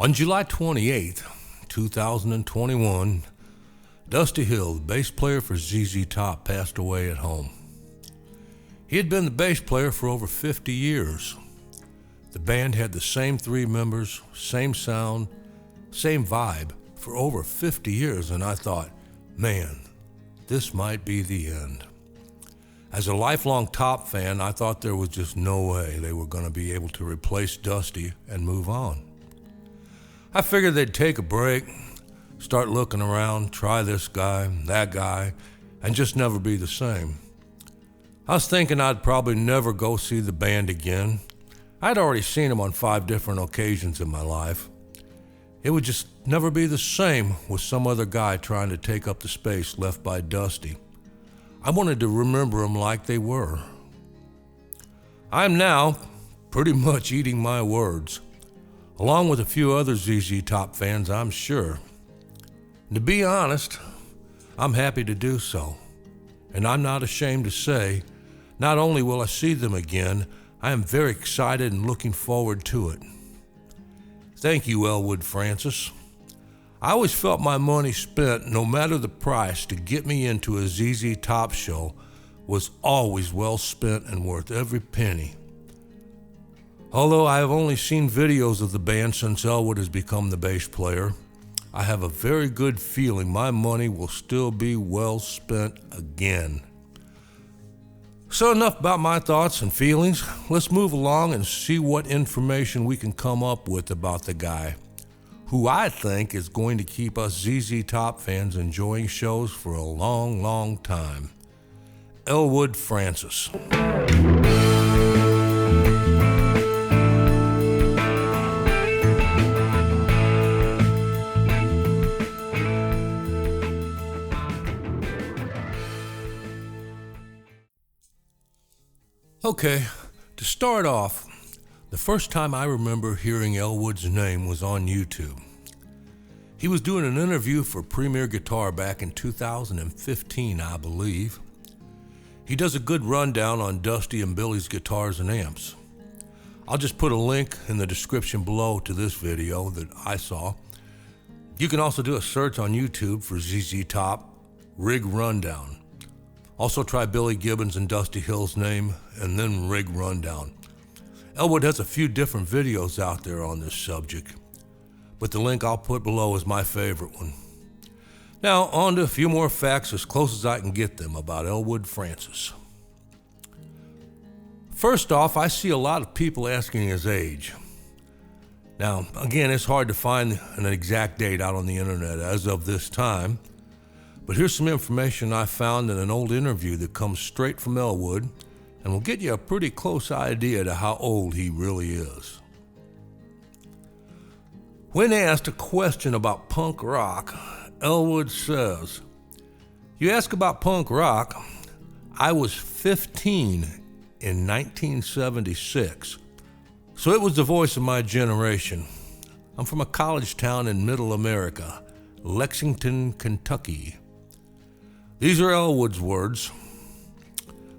On July 28th, 2021, Dusty Hill, the bass player for ZZ Top, passed away at home. He had been the bass player for over 50 years. The band had the same three members, same sound, same vibe for over 50 years, and I thought, man, this might be the end. As a lifelong Top fan, I thought there was just no way they were going to be able to replace Dusty and move on. I figured they'd take a break, start looking around, try this guy, that guy, and just never be the same. I was thinking I'd probably never go see the band again. I'd already seen them on 5 different occasions in my life. It would just never be the same with some other guy trying to take up the space left by Dusty. I wanted to remember them like they were. I'm now pretty much eating my words, along with a few other ZZ Top fans, I'm sure. And to be honest, I'm happy to do so. And I'm not ashamed to say, not only will I see them again, I am very excited and looking forward to it. Thank you, Elwood Francis. I always felt my money spent, no matter the price, to get me into a ZZ Top show was always well spent and worth every penny. Although I have only seen videos of the band since Elwood has become the bass player, I have a very good feeling my money will still be well spent again. So enough about my thoughts and feelings. Let's move along and see what information we can come up with about the guy, who I think is going to keep us ZZ Top fans enjoying shows for a long, long time. Elwood Francis. Okay, to start off, the first time I remember hearing Elwood's name was on YouTube. He was doing an interview for Premier Guitar back in 2015, I believe. He does a good rundown on Dusty and Billy's guitars and amps. I'll just put a link in the description below to this video that I saw. You can also do a search on YouTube for ZZ Top Rig Rundown. Also try Billy Gibbons and Dusty Hill's name, and then Rig Rundown. Elwood has a few different videos out there on this subject, but the link I'll put below is my favorite one. Now, on to a few more facts as close as I can get them about Elwood Francis. First off, I see a lot of people asking his age. Now, again, it's hard to find an exact date out on the internet as of this time, but here's some information I found in an old interview that comes straight from Elwood and will get you a pretty close idea to how old he really is. When asked a question about punk rock, Elwood says, "You ask about punk rock, I was 15 in 1976, so it was the voice of my generation. I'm from a college town in Middle America, Lexington, Kentucky." These are Elwood's words,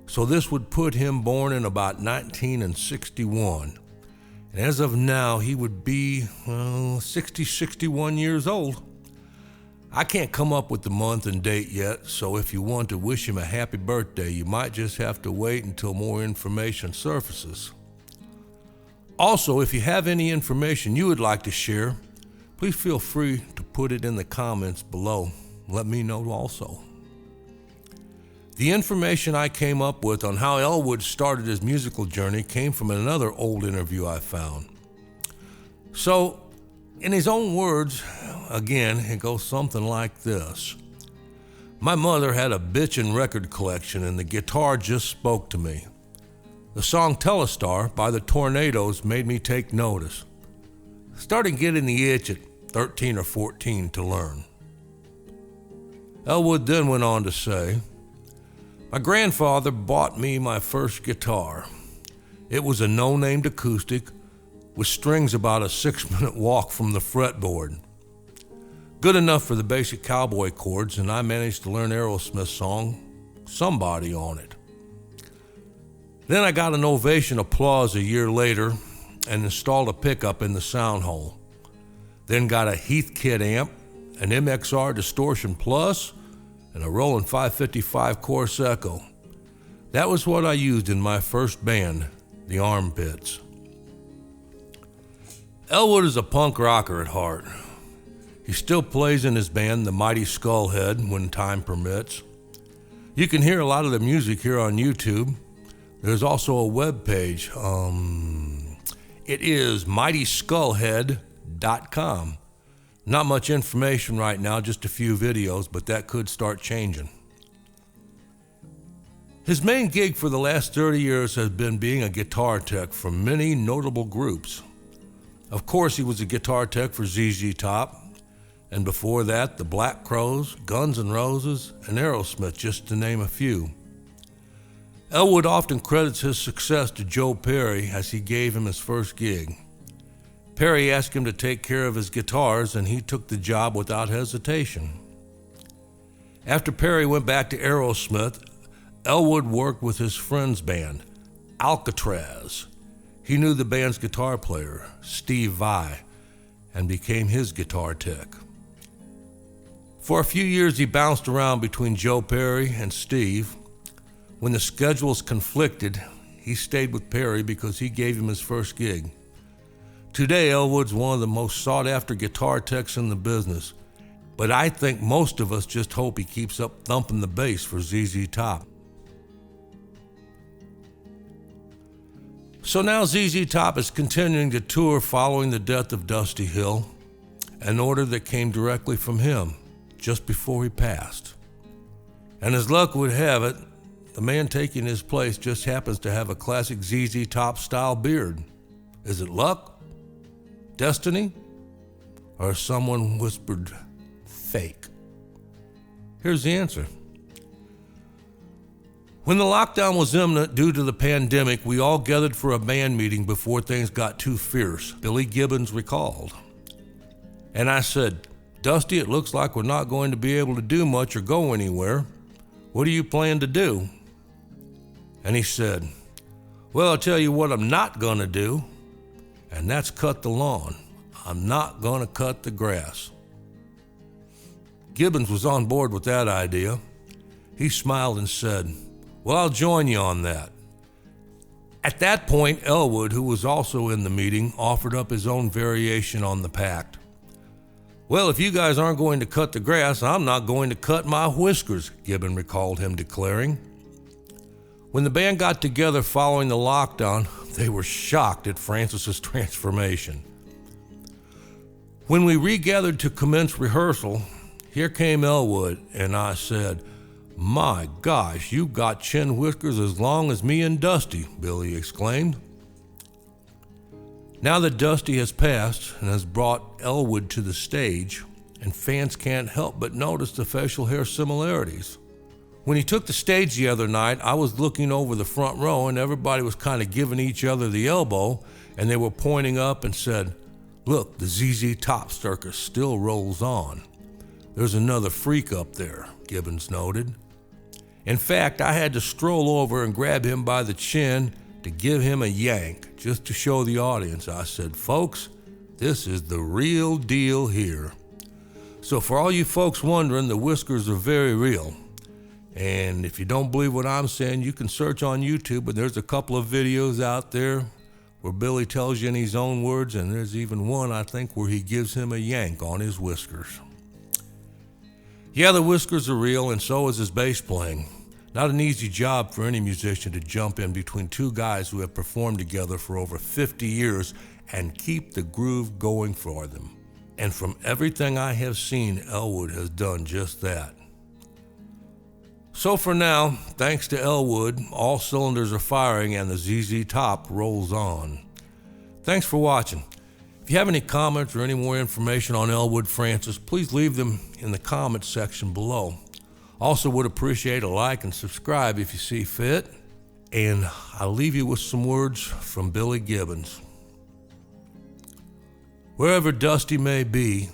so this would put him born in about 1961. And as of now, he would be 61 years old. I can't come up with the month and date yet, so if you want to wish him a happy birthday, you might just have to wait until more information surfaces. Also, if you have any information you would like to share, please feel free to put it in the comments below. Let me know also. The information I came up with on how Elwood started his musical journey came from another old interview I found. So, in his own words, again, it goes something like this. "My mother had a bitchin' record collection and the guitar just spoke to me. The song Telestar by the Tornadoes made me take notice. Started getting the itch at 13 or 14 to learn." Elwood then went on to say, "My grandfather bought me my first guitar. It was a no-named acoustic with strings about a 6-minute walk from the fretboard. Good enough for the basic cowboy chords, and I managed to learn Aerosmith's song, Somebody, on it. Then I got an ovation applause a year later and installed a pickup in the sound hole. then got a Heathkit amp, an MXR Distortion Plus, and a Roland 555 Chorus Echo. That was what I used in my first band, the Armpits. Elwood is a punk rocker at heart. He still plays in his band, the Mighty Skullhead, when time permits. You can hear a lot of the music here on YouTube. There's also a web page. It is mightyskullhead.com. Not much information right now, just a few videos, but that could start changing. His main gig for the last 30 years has been being a guitar tech for many notable groups. Of course, he was a guitar tech for ZZ Top, and before that, the Black Crowes, Guns N' Roses, and Aerosmith, just to name a few. Elwood often credits his success to Joe Perry as he gave him his first gig. Perry asked him to take care of his guitars, and he took the job without hesitation. After Perry went back to Aerosmith, Elwood worked with his friend's band, Alcatraz. He knew the band's guitar player, Steve Vai, and became his guitar tech. For a few years, he bounced around between Joe Perry and Steve. When the schedules conflicted, he stayed with Perry because he gave him his first gig. Today, Elwood's one of the most sought-after guitar techs in the business, but I think most of us just hope he keeps up thumping the bass for ZZ Top. So now ZZ Top is continuing to tour following the death of Dusty Hill, an order that came directly from him just before he passed. And as luck would have it, the man taking his place just happens to have a classic ZZ Top style beard. Is it luck? Destiny? Or someone whispered fake? Here's the answer. When the lockdown was imminent due to the pandemic, we all gathered for a band meeting before things got too fierce, Billy Gibbons recalled. And I said, "Dusty, it looks like we're not going to be able to do much or go anywhere. What do you plan to do?" And he said, "Well, I'll tell you what I'm not going to do, and that's cut the lawn. I'm not going to cut the grass." Gibbons was on board with that idea. He smiled and said, "Well, I'll join you on that." At that point, Elwood, who was also in the meeting, offered up his own variation on the pact. "Well, if you guys aren't going to cut the grass, I'm not going to cut my whiskers," Gibbon recalled him declaring. When the band got together following the lockdown, they were shocked at Francis's transformation. When we regathered to commence rehearsal, here came Elwood, and I said, "My gosh, you've got chin whiskers as long as me and Dusty," Billy exclaimed. Now that Dusty has passed and has brought Elwood to the stage, and fans can't help but notice the facial hair similarities. When he took the stage the other night, I was looking over the front row and everybody was kind of giving each other the elbow, and they were pointing up and said, "Look, the ZZ Top circus still rolls on. There's another freak up there," Gibbons noted. In fact, I had to stroll over and grab him by the chin to give him a yank, just to show the audience. I said, "Folks, this is the real deal here." So for all you folks wondering, the whiskers are very real. And if you don't believe what I'm saying, you can search on YouTube, and there's a couple of videos out there where Billy tells you in his own words, and there's even one, I think, where he gives him a yank on his whiskers. Yeah, the whiskers are real, and so is his bass playing. Not an easy job for any musician to jump in between two guys who have performed together for over 50 years and keep the groove going for them. And from everything I have seen, Elwood has done just that. So for now, thanks to Elwood, all cylinders are firing and the ZZ Top rolls on. Thanks for watching. If you have any comments or any more information on Elwood Francis, please leave them in the comments section below. Also would appreciate a like and subscribe if you see fit. And I'll leave you with some words from Billy Gibbons. Wherever Dusty may be,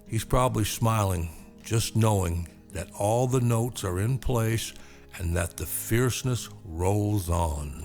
he's probably smiling, just knowing that all the notes are in place and that the fierceness rolls on.